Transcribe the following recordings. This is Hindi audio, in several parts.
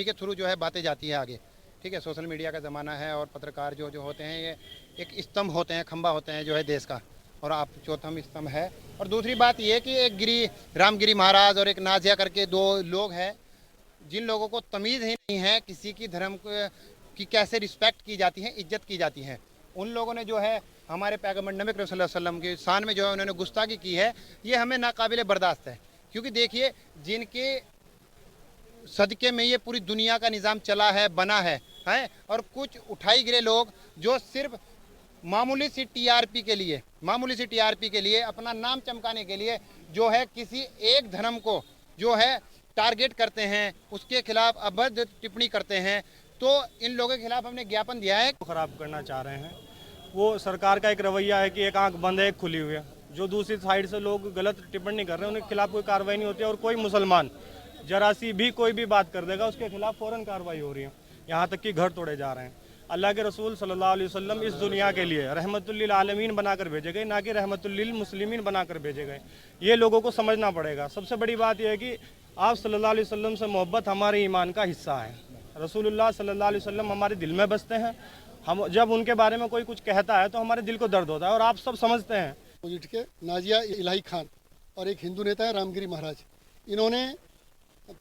के थ्रू जो है बातें जाती है आगे। ठीक है, सोशल मीडिया का ज़माना है और पत्रकार जो जो होते हैं ये एक स्तंभ होते हैं, खंबा होते हैं जो है देश का, और आप चौथम स्तंभ है। और दूसरी बात ये कि एक रामगिरी महाराज और एक नाजिया करके दो लोग हैं जिन लोगों को तमीज़ ही नहीं है किसी की धर्म की कैसे रिस्पेक्ट की जाती है, इज्जत की जाती है। उन लोगों ने जो है हमारे पैगम्बर नबी करीम सल्लल्लाहु अलैहि वसल्लम की शान में जो है उन्होंने गुस्ताखी की है, ये हमें नाकाबिले बर्दाश्त है। क्योंकि देखिए जिनके सदके में ये पूरी दुनिया का निज़ाम चला है, बना है और कुछ उठाई गिरे लोग जो सिर्फ मामूली सी टीआरपी के लिए अपना नाम चमकाने के लिए जो है किसी एक धर्म को जो है टारगेट करते हैं, उसके खिलाफ अभद्र टिप्पणी करते हैं। तो इन लोगों के खिलाफ हमने ज्ञापन दिया है। खराब करना चाह रहे हैं, वो सरकार का एक रवैया है कि एक आंख बंद है एक खुली हुई है। जो दूसरी साइड से लोग गलत टिप्पणी कर रहे हैं उनके खिलाफ कोई कार्रवाई नहीं होती है, और कोई मुसलमान जरा सी भी कोई भी बात कर देगा उसके खिलाफ फौरन कार्रवाई हो रही है। यहाँ तक कि घर तोड़े जा रहे हैं। अल्लाह के रसूल सल्लल्लाहु अलैहि वसल्लम इस दुनिया के लिए रहमतुल लिल आलमीन बनाकर भेजे गए, ना कि रहमतुल लिल मुस्लिमीन बनाकर भेजे गए। ये लोगों को समझना पड़ेगा। सबसे बड़ी बात यह है कि आप सल्लल्लाहु अलैहि वसल्लम से मोहब्बत हमारे ईमान का हिस्सा है। रसूलुल्लाह सल्लल्लाहु अलैहि वसल्लम हमारे दिल में बसते हैं। हम जब उनके बारे में कोई कुछ कहता है तो हमारे दिल को दर्द होता है, और आप सब समझते हैं। अपोजिट के नाजिया इलाही खान और एक हिंदू नेता है रामगिरी महाराज, इन्होंने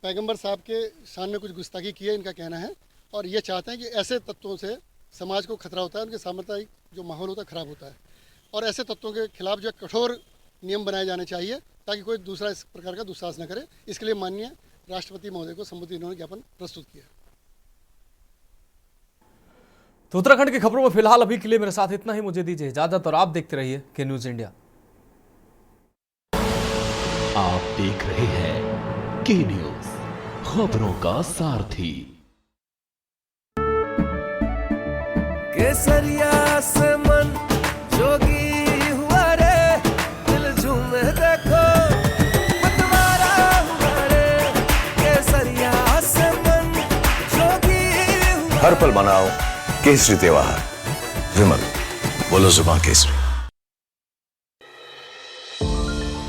पैगंबर साहब के शान में कुछ गुस्ताखी की है, इनका कहना है। और ये चाहते हैं कि ऐसे तत्वों से समाज को खतरा होता है, उनके साम्प्रदायिक जो माहौल होता है खराब होता है, और ऐसे तत्वों के खिलाफ जो कठोर नियम बनाए जाने चाहिए ताकि कोई दूसरा इस प्रकार का दुस्साहस न करे। इसके लिए माननीय राष्ट्रपति महोदय को संबोधित इन्होंने ज्ञापन प्रस्तुत किया। तो उत्तराखंड की खबरों में फिलहाल अभी के लिए मेरे साथ इतना ही। मुझे दीजिए इजाजत और आप देखते रहिए के न्यूज इंडिया। आप देख रहे हैं के न्यूज, खबरों का सारथी। केसरिया से मन जोगी हुआ रे, दिल झूमे देखो मतवारा हुआ रे। केसरिया से मन जोगी हुआ। हर पल मनाओ केसरी त्योहार। विमल, बोलो जुबान केसरी।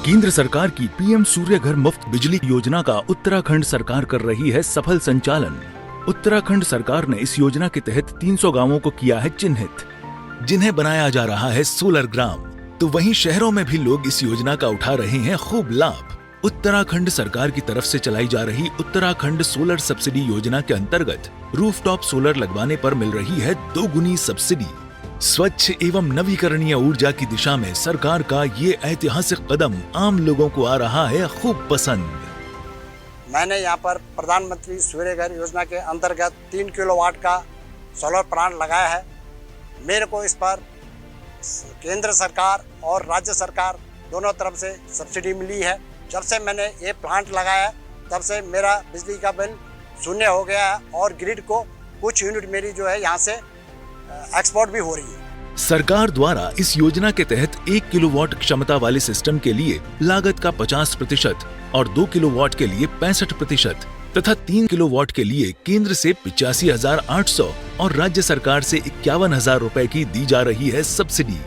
केंद्र सरकार की पीएम सूर्य घर मुफ्त बिजली योजना का उत्तराखंड सरकार कर रही है सफल संचालन। उत्तराखंड सरकार ने इस योजना के तहत 300 गांवों को किया है चिन्हित, जिन्हें बनाया जा रहा है सोलर ग्राम। तो वहीं शहरों में भी लोग इस योजना का उठा रहे हैं खूब लाभ। उत्तराखंड सरकार की तरफ से चलाई जा रही उत्तराखंड सोलर सब्सिडी योजना के अंतर्गत रूफटॉप सोलर लगवाने पर मिल रही है 2 गुनी सब्सिडी। स्वच्छ एवं नवीकरणीय ऊर्जा की दिशा में सरकार का ये ऐतिहासिक कदम आम लोगों को आ रहा है खूब पसंद। मैंने यहाँ पर प्रधानमंत्री सूर्य घर योजना के अंतर्गत 3 किलोवाट का सोलर प्लांट लगाया है। मेरे को इस पर केंद्र सरकार और राज्य सरकार दोनों तरफ से सब्सिडी मिली है। जब से मैंने ये प्लांट लगाया तब से मेरा बिजली का बिल शून्य हो गया है, और ग्रिड को कुछ यूनिट मेरी जो है यहाँ से एक्सपोर्ट भी हो रही है। सरकार द्वारा इस योजना के तहत 1 किलोवाट क्षमता वाले सिस्टम के लिए लागत का 50% और 2 किलोवाट के लिए 65% तथा 3 किलोवाट के लिए केंद्र से 85,800 और राज्य सरकार से 51,000 रुपए की दी जा रही है सब्सिडी।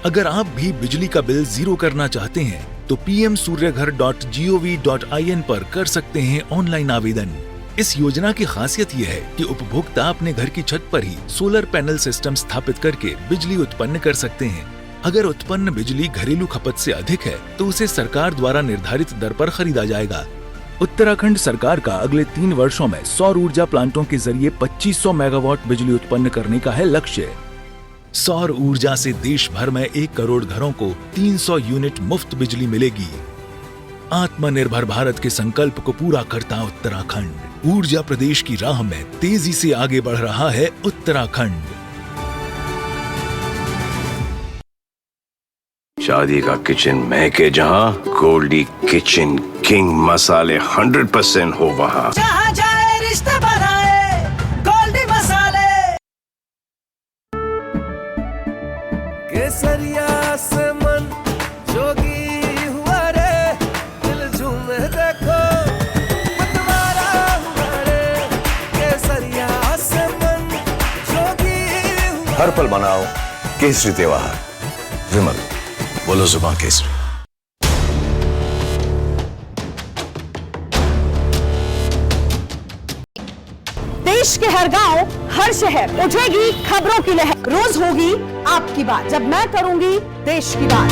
अगर आप भी बिजली का बिल जीरो करना चाहते हैं तो pmsuryaghar.gov.in पर कर सकते हैं ऑनलाइन आवेदन। इस योजना की खासियत यह है कि उपभोक्ता अपने घर की छत पर ही सोलर पैनल सिस्टम स्थापित करके बिजली उत्पन्न कर सकते हैं। अगर उत्पन्न बिजली घरेलू खपत से अधिक है तो उसे सरकार द्वारा निर्धारित दर पर खरीदा जाएगा। उत्तराखंड सरकार का अगले 3 वर्षों में सौर ऊर्जा प्लांटों के जरिए 2500 मेगावाट बिजली उत्पन्न करने का है लक्ष्य। सौर ऊर्जा से देश भर में 1 करोड़ घरों को 300 यूनिट मुफ्त बिजली मिलेगी। आत्मनिर्भर भारत के संकल्प को पूरा करता उत्तराखंड। ऊर्जा प्रदेश की राह में तेजी से आगे बढ़ रहा है उत्तराखंड। शादी का किचन महके जहां, गोल्डी किचन किंग मसाले 100% हो वहां। जहाँ जाए रिश्ते बनाए गोल्डी मसाले। केसरिया से मन जोगी हुआ रे, दिल झूमे देखो मतवारा हुआ रे। केसरिया से मन जोगी हुआ। हर पल मनाओ केसरी त्योहार। विमल, बोलो जुबान केसरी। देश के हर गांव, हर शहर उठेगी खबरों की लहर। रोज होगी आपकी बात, जब मैं करूंगी देश की बात।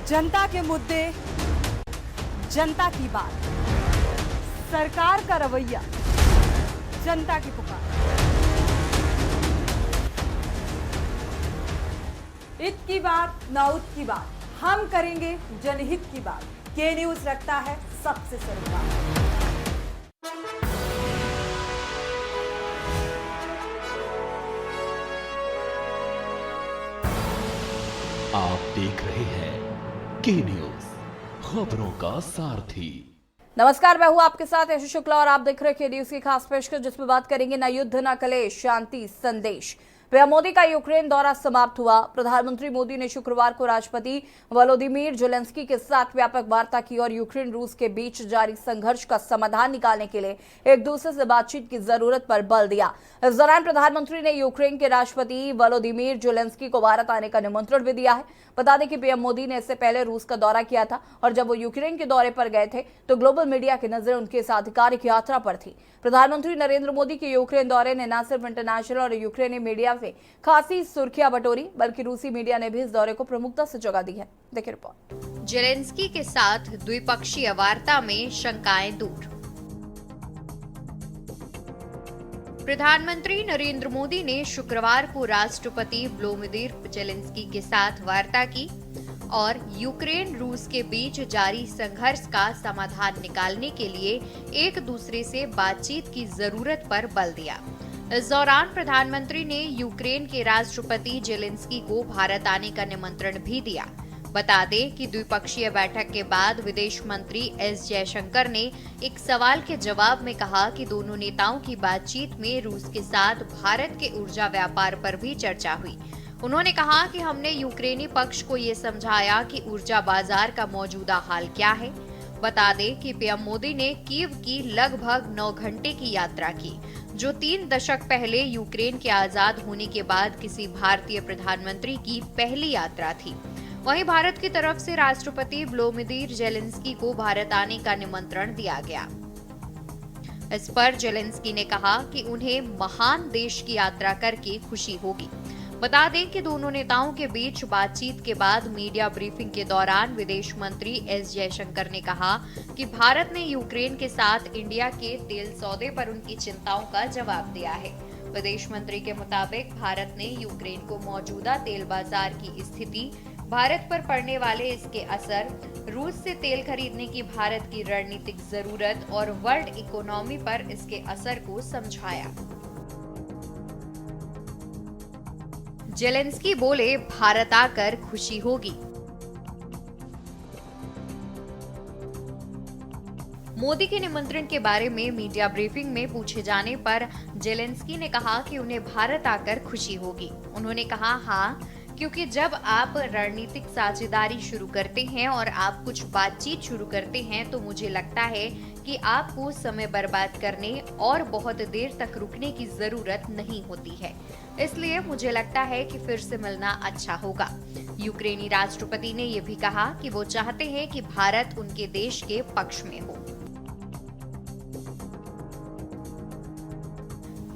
जनता के मुद्दे, जनता की बात, सरकार का रवैया, जनता की पुकार। इत की बात ना उत की बात, हम करेंगे जनहित की बात। के न्यूज रखता है सबसे सरोकार। आप देख रहे हैं के न्यूज, खबरों का सारथी। नमस्कार, मैं हूं आपके साथ यशु शुक्ला और आप देख रहे हैं के न्यूज की खास पेशकश, जिसमें बात करेंगे न युद्ध न कलेश, शांति संदेश। पीएम मोदी का यूक्रेन दौरा समाप्त हुआ। प्रधानमंत्री मोदी ने शुक्रवार को राष्ट्रपति वोलोदिमीर जेलेंस्की के साथ व्यापक वार्ता की और यूक्रेन रूस के बीच जारी संघर्ष का समाधान निकालने के लिए एक दूसरे से बातचीत की जरूरत पर बल दिया। इस दौरान प्रधानमंत्री ने यूक्रेन के राष्ट्रपति वोलोदिमीर जेलेंस्की को भारत आने का निमंत्रण भी दिया है। बता दें कि पीएम मोदी ने इससे पहले रूस का दौरा किया था और जब वो यूक्रेन के दौरे पर गए थे तो ग्लोबल मीडिया की नजर उनके इस आधिकारिक यात्रा पर थी। प्रधानमंत्री नरेंद्र मोदी के यूक्रेन दौरे ने न सिर्फ इंटरनेशनल और यूक्रेनी मीडिया से खासी सुर्खियां बटोरी, बल्कि रूसी मीडिया ने भी इस दौरे को प्रमुखता से जगह दी है। देखिए रिपोर्ट। जेलेंस्की के साथ द्विपक्षीय वार्ता में शंकाएं दूर। प्रधानमंत्री नरेंद्र मोदी ने शुक्रवार को राष्ट्रपति व्लादिमीर जेलेंस्की के साथ वार्ता की और यूक्रेन रूस के बीच जारी संघर्ष का समाधान निकालने के लिए एक दूसरे से बातचीत की जरूरत पर बल दिया। इस दौरान प्रधानमंत्री ने यूक्रेन के राष्ट्रपति जेलेंस्की को भारत आने का निमंत्रण भी दिया। बता दें कि द्विपक्षीय बैठक के बाद विदेश मंत्री एस जयशंकर ने एक सवाल के जवाब में कहा कि दोनों नेताओं की बातचीत में रूस के साथ भारत के ऊर्जा व्यापार पर भी चर्चा हुई। उन्होंने कहा कि हमने यूक्रेनी पक्ष को ये समझाया कि ऊर्जा बाजार का मौजूदा हाल क्या है। बता दें कि पीएम मोदी ने कीव की लगभग 9 घंटे की यात्रा की, जो 3 दशक पहले यूक्रेन के आजाद होने के बाद किसी भारतीय प्रधानमंत्री की पहली यात्रा थी। वहीं भारत की तरफ से राष्ट्रपति व्लादिमीर जेलेंस्की को भारत आने का निमंत्रण दिया गया। इस पर जेलेंस्की ने कहा कि उन्हें महान देश की यात्रा करके खुशी होगी। बता दें कि दोनों नेताओं के बीच बातचीत के बाद मीडिया ब्रीफिंग के दौरान विदेश मंत्री एस जयशंकर ने कहा कि भारत ने यूक्रेन के साथ इंडिया के तेल सौदे पर उनकी चिंताओं का जवाब दिया है। विदेश मंत्री के मुताबिक भारत ने यूक्रेन को मौजूदा तेल बाजार की स्थिति, भारत पर पड़ने वाले इसके असर, रूस से तेल खरीदने की भारत की रणनीतिक जरूरत और वर्ल्ड इकोनॉमी पर इसके असर को समझाया। जेलेंस्की बोले, भारत आकर खुशी होगी। मोदी के निमंत्रण के बारे में मीडिया ब्रीफिंग में पूछे जाने पर जेलेंस्की ने कहा कि उन्हें भारत आकर खुशी होगी। उन्होंने कहा, हाँ, क्योंकि जब आप रणनीतिक साझेदारी शुरू करते हैं और आप कुछ बातचीत शुरू करते हैं तो मुझे लगता है कि आपको समय बर्बाद करने और बहुत देर तक रुकने की जरूरत नहीं होती है। इसलिए मुझे लगता है कि फिर से मिलना अच्छा होगा। यूक्रेनी राष्ट्रपति ने यह भी कहा कि वो चाहते हैं कि भारत उनके देश के पक्ष में हो।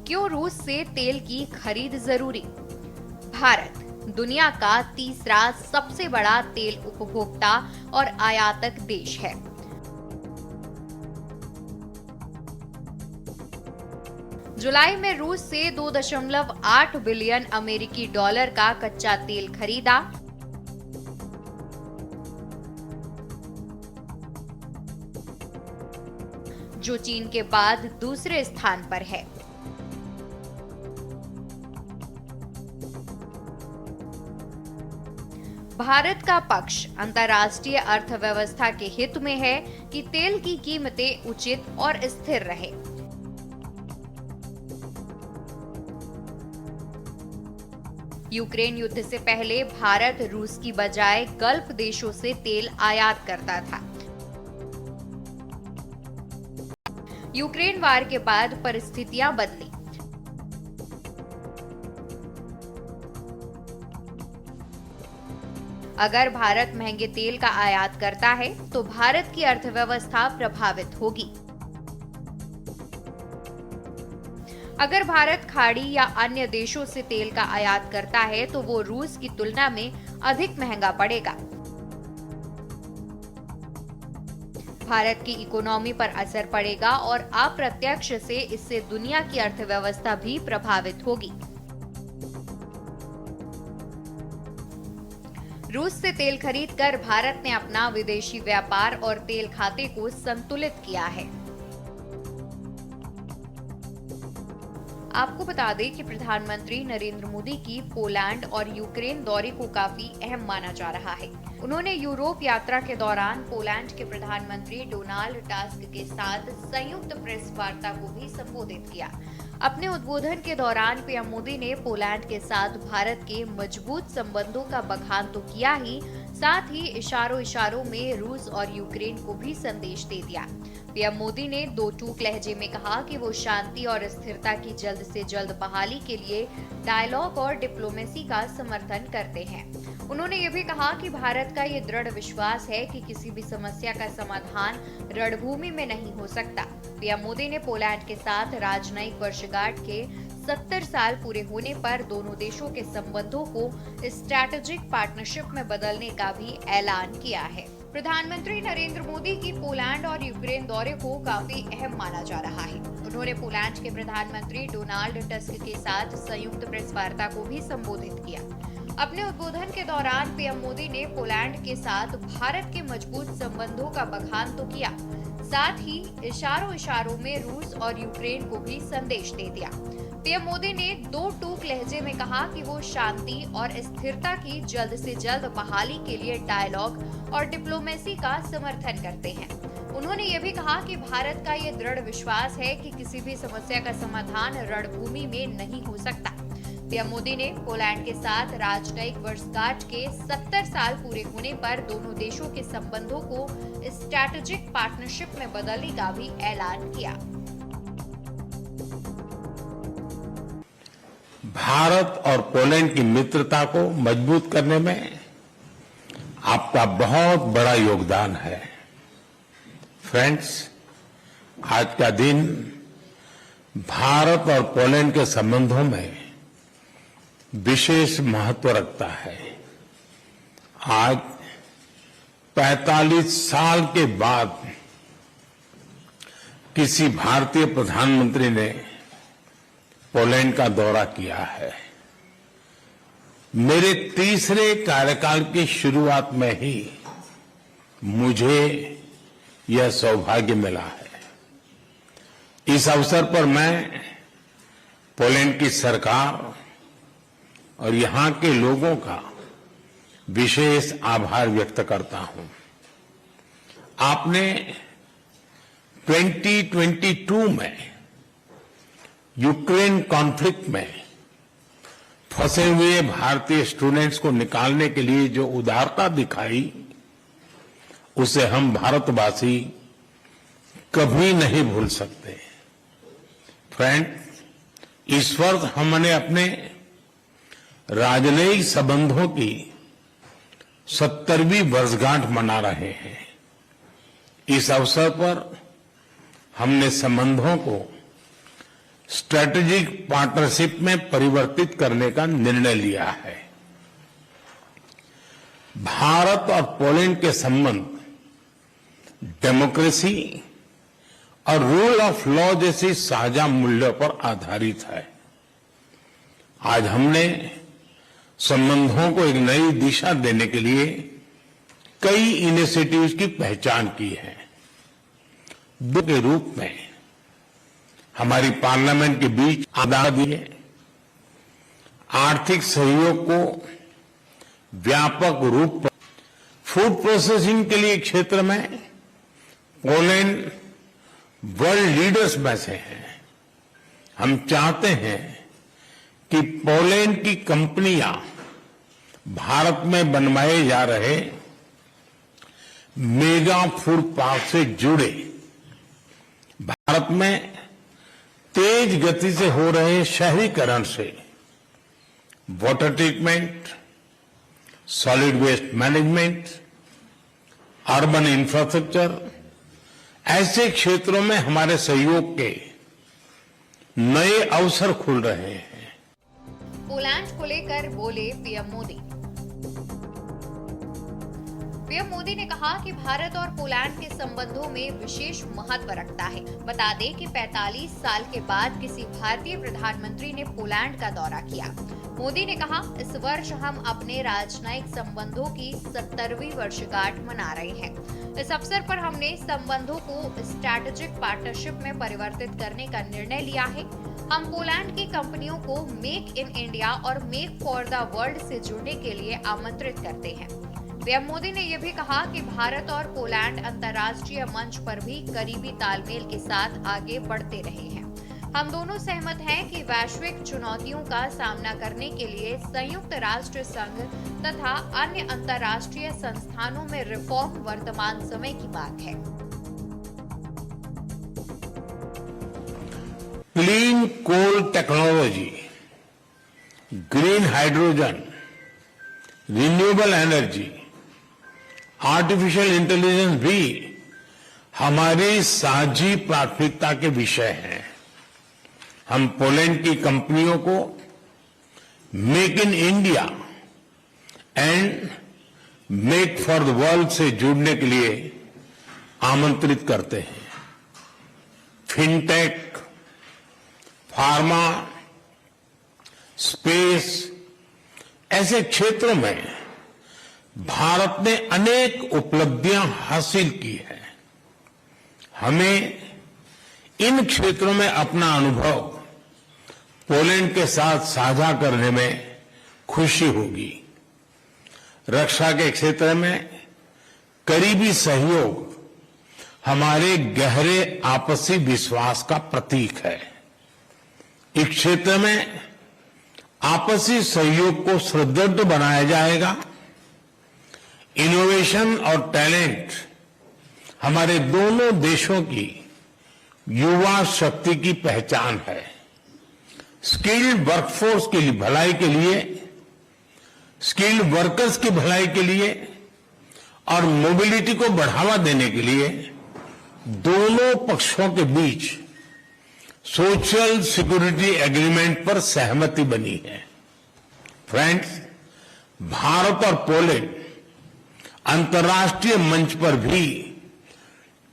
क्यों रूस से तेल की खरीद जरूरी? भारत दुनिया का तीसरा सबसे बड़ा तेल उपभोक्ता और आयातक देश है। जुलाई में रूस से 2.8 बिलियन अमेरिकी डॉलर का कच्चा तेल खरीदा। जो चीन के बाद दूसरे स्थान पर है। भारत का पक्ष अंतर्राष्ट्रीय अर्थव्यवस्था के हित में है कि तेल की कीमतें उचित और स्थिर रहे। यूक्रेन युद्ध से पहले भारत रूस की बजाय गल्फ देशों से तेल आयात करता था। यूक्रेन वार के बाद परिस्थितियां बदली। अगर भारत महंगे तेल का आयात करता है तो भारत की अर्थव्यवस्था प्रभावित होगी। अगर भारत खाड़ी या अन्य देशों से तेल का आयात करता है तो वो रूस की तुलना में अधिक महंगा पड़ेगा। भारत की इकोनॉमी पर असर पड़ेगा और अप्रत्यक्ष से इससे दुनिया की अर्थव्यवस्था भी प्रभावित होगी। रूस से तेल खरीदकर भारत ने अपना विदेशी व्यापार और तेल खाते को संतुलित किया है। आपको बता दें कि प्रधानमंत्री नरेंद्र मोदी की पोलैंड और यूक्रेन दौरे को काफी अहम माना जा रहा है। उन्होंने यूरोप यात्रा के दौरान पोलैंड के प्रधानमंत्री डोनाल्ड टस्क के साथ संयुक्त प्रेस वार्ता को भी संबोधित किया। अपने उद्बोधन के दौरान पीएम मोदी ने पोलैंड के साथ भारत के मजबूत संबंधों का बखान तो किया ही, साथ ही इशारों में रूस और यूक्रेन को भी संदेश दे दिया। पीएम मोदी ने दो टूक लहजे में कहा कि वो शांति और स्थिरता की जल्द से जल्द बहाली के लिए डायलॉग और डिप्लोमेसी का समर्थन करते हैं। उन्होंने ये भी कहा कि भारत का ये दृढ़ विश्वास है कि किसी भी समस्या का समाधान रणभूमि में नहीं हो सकता। पीएम मोदी ने पोलैंड के साथ राजनयिक वर्षगांठ के 70 साल पूरे होने पर दोनों देशों के संबंधों को स्ट्रैटेजिक पार्टनरशिप में बदलने का भी ऐलान किया है। प्रधानमंत्री नरेंद्र मोदी की पोलैंड और यूक्रेन दौरे को काफी अहम माना जा रहा है। उन्होंने पोलैंड के प्रधानमंत्री डोनाल्ड टस्क के साथ संयुक्त प्रेस वार्ता को भी संबोधित किया। अपने उद्बोधन के दौरान पीएम मोदी ने पोलैंड के साथ भारत के मजबूत संबंधों का बखान तो किया, साथ ही इशारों में रूस और यूक्रेन को भी संदेश दे दिया। पीएम मोदी ने दो टूक लहजे में कहा कि वो शांति और स्थिरता की जल्द से जल्द बहाली के लिए डायलॉग और डिप्लोमेसी का समर्थन करते हैं। उन्होंने ये भी कहा कि भारत का ये दृढ़ विश्वास है कि किसी भी समस्या का समाधान रणभूमि में नहीं हो सकता। पीएम मोदी ने पोलैंड के साथ राजनयिक वर्षगांठ के 70 साल पूरे होने पर दोनों देशों के संबंधों को स्ट्रैटेजिक पार्टनरशिप में बदलने का भी ऐलान किया। भारत और पोलैंड की मित्रता को मजबूत करने में आपका बहुत बड़ा योगदान है। फ्रेंड्स, आज का दिन भारत और पोलैंड के संबंधों में विशेष महत्व रखता है। आज 45 साल के बाद किसी भारतीय प्रधानमंत्री ने पोलैंड का दौरा किया है। मेरे तीसरे कार्यकाल की शुरुआत में ही मुझे यह सौभाग्य मिला है। इस अवसर पर मैं पोलैंड की सरकार और यहां के लोगों का विशेष आभार व्यक्त करता हूं। आपने 2022 में यूक्रेन कॉन्फ्लिक्ट में फंसे हुए भारतीय स्टूडेंट्स को निकालने के लिए जो उदारता दिखाई, उसे हम भारतवासी कभी नहीं भूल सकते। फ्रेंड, इस वर्ष हमने अपने राजनयिक संबंधों की 70वीं वर्षगांठ मना रहे हैं। इस अवसर पर हमने संबंधों को स्ट्रैटेजिक पार्टनरशिप में परिवर्तित करने का निर्णय लिया है। भारत और पोलैंड के संबंध डेमोक्रेसी और रूल ऑफ लॉ जैसी साझा मूल्यों पर आधारित है। आज हमने संबंधों को एक नई दिशा देने के लिए कई इनिशिएटिव्स की पहचान की है। दो के रूप में हमारी पार्लियामेंट के बीच आजादी है। आर्थिक सहयोग को व्यापक रूप पर फूड प्रोसेसिंग के लिए क्षेत्र में पोलैंड वर्ल्ड लीडर्स में से है। हम चाहते हैं कि पोलैंड की कंपनियां भारत में बनवाए जा रहे मेगा फूड पार्क से जुड़े, भारत भारत में तेज गति से हो रहे शहरीकरण से water treatment, solid waste management, urban infrastructure ऐसे क्षेत्रों में हमारे सहयोग के नए अवसर खुल रहे हैं। पोलैंड को लेकर बोले पीएम मोदी। पीएम मोदी ने कहा कि भारत और पोलैंड के संबंधों में विशेष महत्व रखता है। बता दें कि 45 साल के बाद किसी भारतीय प्रधानमंत्री ने पोलैंड का दौरा किया। मोदी ने कहा, इस वर्ष हम अपने राजनयिक संबंधों की 70वीं वर्षगांठ मना रहे हैं। इस अवसर पर हमने संबंधों को स्ट्रैटेजिक पार्टनरशिप में परिवर्तित करने का निर्णय लिया है। हम पोलैंड की कंपनियों को मेक इन इंडिया और मेक फॉर द वर्ल्ड से जुड़ने के लिए आमंत्रित करते हैं। पीएम मोदी ने यह भी कहा कि भारत और पोलैंड अंतर्राष्ट्रीय मंच पर भी करीबी तालमेल के साथ आगे बढ़ते रहे हैं। हम दोनों सहमत हैं कि वैश्विक चुनौतियों का सामना करने के लिए संयुक्त राष्ट्र संघ तथा अन्य अंतर्राष्ट्रीय संस्थानों में रिफॉर्म वर्तमान समय की बात है। Clean coal technology, green hydrogen, renewable energy, artificial intelligence भी हमारी साझी प्राथमिकता के विषय हैं। हम पोलैंड की कंपनियों को make in India and make for the world से जुड़ने के लिए आमंत्रित करते हैं। फिनटेक, फार्मा, स्पेस ऐसे क्षेत्रों में भारत ने अनेक उपलब्धियां हासिल की है। हमें इन क्षेत्रों में अपना अनुभव पोलैंड के साथ साझा करने में खुशी होगी। रक्षा के क्षेत्र में करीबी सहयोग हमारे गहरे आपसी विश्वास का प्रतीक है। इस क्षेत्र में आपसी सहयोग को सुदृढ़ बनाया जाएगा। इनोवेशन और टैलेंट हमारे दोनों देशों की युवा शक्ति की पहचान है। स्किल्ड वर्कफोर्स की भलाई के लिए, स्किल्ड वर्कर्स की भलाई के लिए और मोबिलिटी को बढ़ावा देने के लिए दोनों पक्षों के बीच सोशल सिक्योरिटी एग्रीमेंट पर सहमति बनी है। फ्रेंड्स, भारत और पोलैंड अंतर्राष्ट्रीय मंच पर भी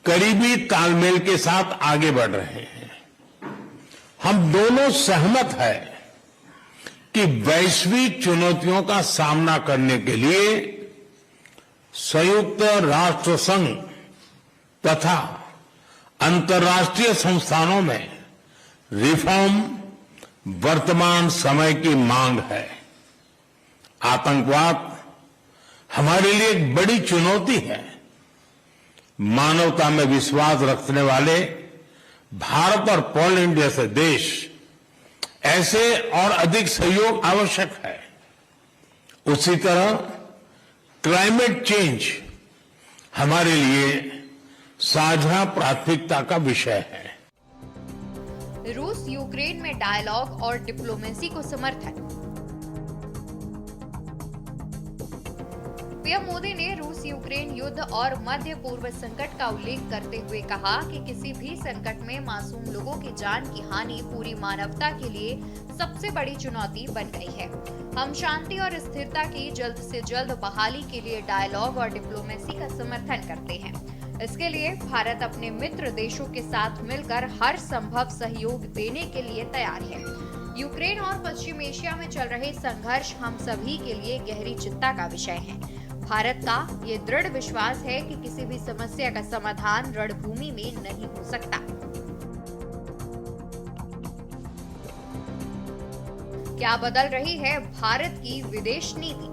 करीबी तालमेल के साथ आगे बढ़ रहे हैं। हम दोनों सहमत हैं कि वैश्विक चुनौतियों का सामना करने के लिए संयुक्त राष्ट्र संघ तथा अंतर्राष्ट्रीय संस्थानों में रिफॉर्म वर्तमान समय की मांग है। आतंकवाद हमारे लिए एक बड़ी चुनौती है। मानवता में विश्वास रखने वाले भारत और पोलैंड जैसे देश ऐसे और अधिक सहयोग आवश्यक है। उसी तरह क्लाइमेट चेंज हमारे लिए साझा प्राथमिकता का विषय है। रूस यूक्रेन में डायलॉग और डिप्लोमेसी को समर्थन। पीएम मोदी ने रूस यूक्रेन युद्ध और मध्य पूर्व संकट का उल्लेख करते हुए कहा कि किसी भी संकट में मासूम लोगों की जान की हानि पूरी मानवता के लिए सबसे बड़ी चुनौती बन गई है। हम शांति और स्थिरता की जल्द से जल्द बहाली के लिए डायलॉग और डिप्लोमेसी का समर्थन करते हैं। इसके लिए भारत अपने मित्र देशों के साथ मिलकर हर संभव सहयोग देने के लिए तैयार है। यूक्रेन और पश्चिम एशिया में चल रहे संघर्ष हम सभी के लिए गहरी चिंता का विषय है। भारत का ये दृढ़ विश्वास है कि किसी भी समस्या का समाधान रणभूमि में नहीं हो सकता। क्या बदल रही है भारत की विदेश नीति?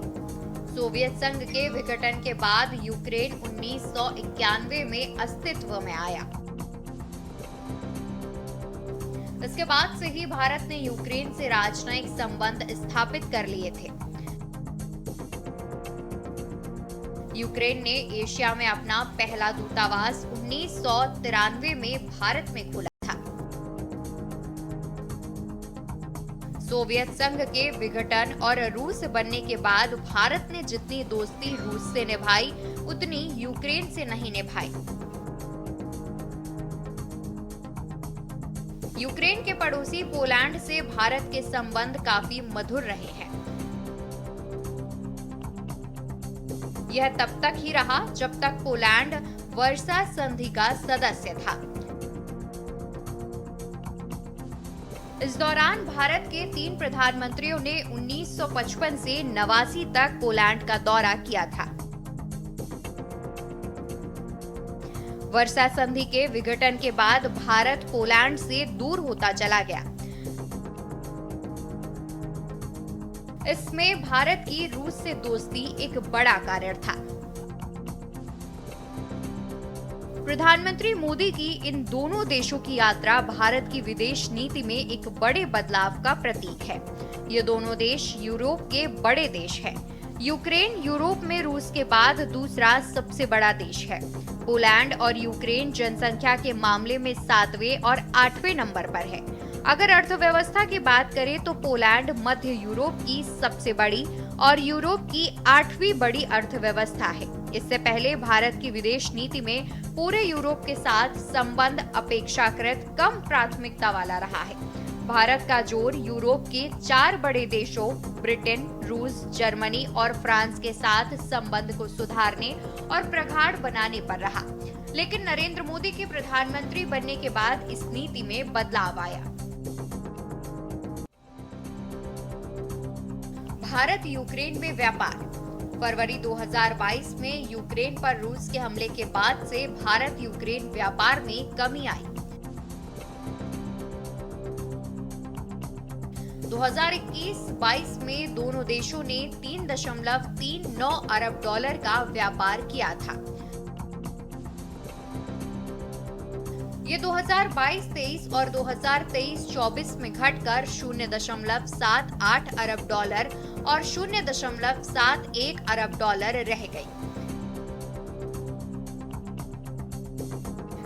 सोवियत संघ के विघटन के बाद यूक्रेन 1991 में अस्तित्व में आया। इसके बाद से ही भारत ने यूक्रेन से राजनयिक संबंध स्थापित कर लिए थे। यूक्रेन ने एशिया में अपना पहला दूतावास 1993 में भारत में खोला था। सोवियत संघ के विघटन और रूस बनने के बाद भारत ने जितनी दोस्ती रूस से निभाई उतनी यूक्रेन से नहीं निभाई। यूक्रेन के पड़ोसी पोलैंड से भारत के संबंध काफी मधुर रहे हैं। यह तब तक ही रहा जब तक पोलैंड वर्सा संधि का सदस्य था। इस दौरान भारत के 3 प्रधानमंत्रियों ने 1955 से 89 तक पोलैंड का दौरा किया था। वर्सा संधि के विघटन के बाद भारत पोलैंड से दूर होता चला गया। इसमें भारत की रूस से दोस्ती एक बड़ा कारण था। प्रधानमंत्री मोदी की इन दोनों देशों की यात्रा भारत की विदेश नीति में एक बड़े बदलाव का प्रतीक है। ये दोनों देश यूरोप के बड़े देश हैं। यूक्रेन यूरोप में रूस के बाद दूसरा सबसे बड़ा देश है। पोलैंड और यूक्रेन जनसंख्या के मामले में 7वें और 8वें नंबर पर है। अगर अर्थव्यवस्था की बात करें तो पोलैंड मध्य यूरोप की सबसे बड़ी और यूरोप की 8वीं बड़ी अर्थव्यवस्था है। इससे पहले भारत की विदेश नीति में पूरे यूरोप के साथ संबंध अपेक्षाकृत कम प्राथमिकता वाला रहा है। भारत का जोर यूरोप के 4 बड़े देशों ब्रिटेन, रूस, जर्मनी और फ्रांस के साथ संबंध को सुधारने और प्रगाढ़ बनाने पर रहा। लेकिन नरेंद्र मोदी के प्रधानमंत्री बनने के बाद इस नीति में बदलाव आया। भारत यूक्रेन में व्यापार। फरवरी 2022 में यूक्रेन पर रूस के हमले के बाद से भारत यूक्रेन व्यापार में कमी आई। 2021-22 में दोनों देशों ने $3.39 अरब का व्यापार किया था। ये 2022-23 और 2023-24 में घटकर $0.78 अरब और $0.71 अरब रह गई।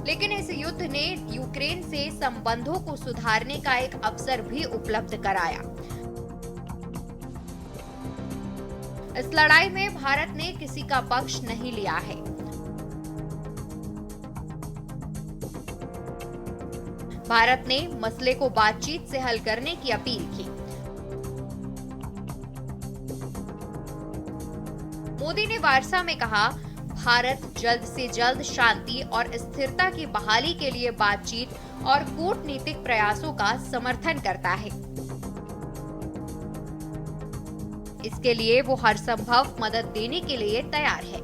लेकिन इस युद्ध ने यूक्रेन से संबंधों को सुधारने का एक अवसर भी उपलब्ध कराया। इस लड़ाई में भारत ने किसी का पक्ष नहीं लिया है। भारत ने मसले को बातचीत से हल करने की अपील की। मोदी ने वार्सा में कहा, भारत जल्द से जल्द शांति और स्थिरता की बहाली के लिए बातचीत और कूटनीतिक प्रयासों का समर्थन करता है। इसके लिए वो हर संभव मदद देने के लिए तैयार है।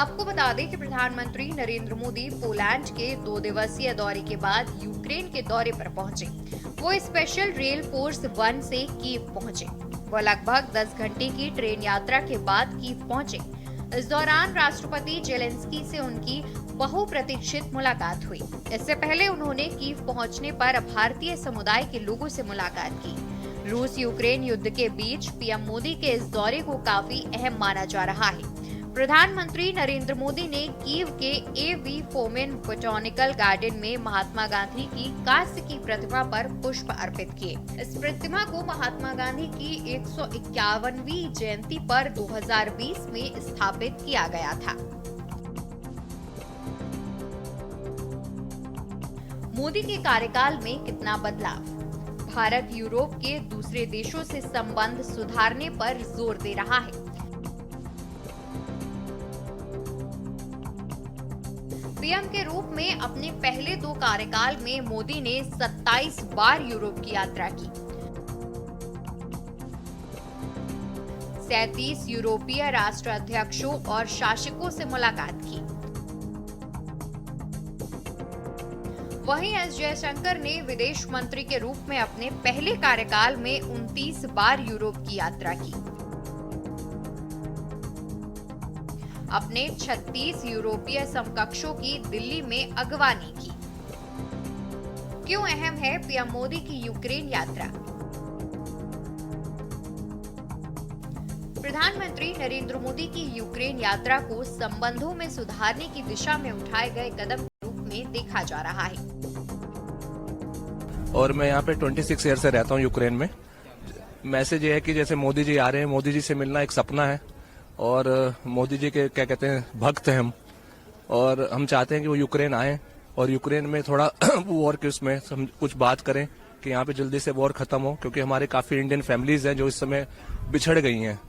आपको बता दें कि प्रधानमंत्री नरेंद्र मोदी पोलैंड के 2 दिवसीय दौरे के बाद यूक्रेन के दौरे पर पहुंचे। वो स्पेशल रेल फोर्स 1 से कीव पहुंचे। वो लगभग 10 घंटे की ट्रेन यात्रा के बाद कीव पहुंचे। इस दौरान राष्ट्रपति जेलेंस्की से उनकी बहुप्रतीक्षित मुलाकात हुई। इससे पहले उन्होंने कीव पहुंचने पर भारतीय समुदाय के लोगों से मुलाकात की। रूस यूक्रेन युद्ध के बीच पीएम मोदी के इस दौरे को काफी अहम माना जा रहा है। प्रधानमंत्री नरेंद्र मोदी ने कीव के A.V. फोमेन बोटैनिकल गार्डन में महात्मा गांधी की कांस्य की प्रतिमा पर पुष्प अर्पित किए। इस प्रतिमा को महात्मा गांधी की 151वीं जयंती पर 2020 में स्थापित किया गया था। मोदी के कार्यकाल में कितना बदलाव? भारत यूरोप के दूसरे देशों से संबंध सुधारने पर जोर दे रहा है। पीएम के रूप में अपने पहले 2 कार्यकाल में मोदी ने 27 बार यूरोप की यात्रा की। 37 यूरोपीय राष्ट्राध्यक्षों और शासकों से मुलाकात की। वहीं एस जयशंकर ने विदेश मंत्री के रूप में अपने पहले कार्यकाल में 29 बार यूरोप की यात्रा की। अपने 36 यूरोपीय समकक्षों की दिल्ली में अगवानी की। क्यों अहम है पीएम मोदी की यूक्रेन यात्रा? प्रधानमंत्री नरेंद्र मोदी की यूक्रेन यात्रा को संबंधों में सुधारने की दिशा में उठाए गए कदम के रूप में देखा जा रहा है। और मैं यहाँ पे 26 ईयर से रहता हूँ यूक्रेन में। मैसेज ये है कि जैसे मोदी जी आ रहे हैं, मोदी जी से मिलना एक सपना है और मोदी जी के क्या कहते हैं भक्त हैं हम, और हम चाहते हैं कि वो यूक्रेन आए और यूक्रेन में थोड़ा वॉर के उसमें हम कुछ बात करें कि यहाँ पे जल्दी से वॉर खत्म हो, क्योंकि हमारे काफ़ी इंडियन फैमिलीज हैं जो इस समय बिछड़ गई हैं।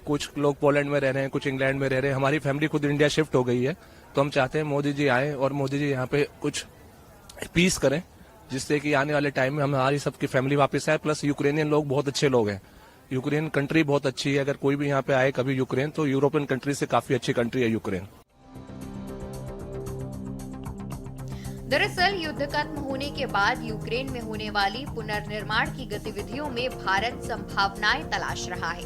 कुछ लोग पोलैंड में रह रहे हैं, कुछ इंग्लैंड में रह रहे हैं, हमारी फैमिली खुद इंडिया शिफ्ट हो गई है। तो हम चाहते हैं मोदी जी आए और मोदी जी यहाँ पे कुछ पीस करें, जिससे कि आने वाले टाइम में हमारी सबकी फैमिली वापस आए। प्लस यूक्रेनियन लोग बहुत अच्छे लोग हैं, यूक्रेन कंट्री बहुत अच्छी है। अगर कोई भी यहाँ पे आए कभी यूक्रेन, तो यूरोपियन कंट्री से काफी अच्छी कंट्री है यूक्रेन। दरअसल युद्ध खत्म होने के बाद यूक्रेन में होने वाली पुनर्निर्माण की गतिविधियों में भारत संभावनाएं तलाश रहा है।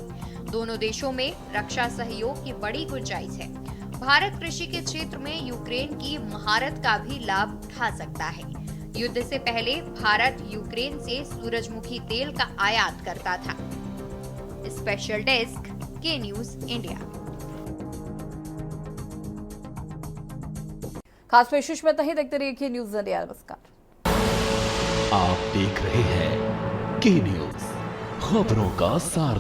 दोनों देशों में रक्षा सहयोग की बड़ी गुंजाइश है। भारत कृषि के क्षेत्र में यूक्रेन की महारत का भी लाभ उठा सकता है। युद्ध से पहले भारत यूक्रेन से सूरजमुखी तेल का आयात करता था। स्पेशल डेस्क के न्यूज इंडिया। खास पेशिश में तही देखते रहिए के न्यूज इंडिया। नमस्कार, आप देख रहे हैं के न्यूज, खबरों का सार।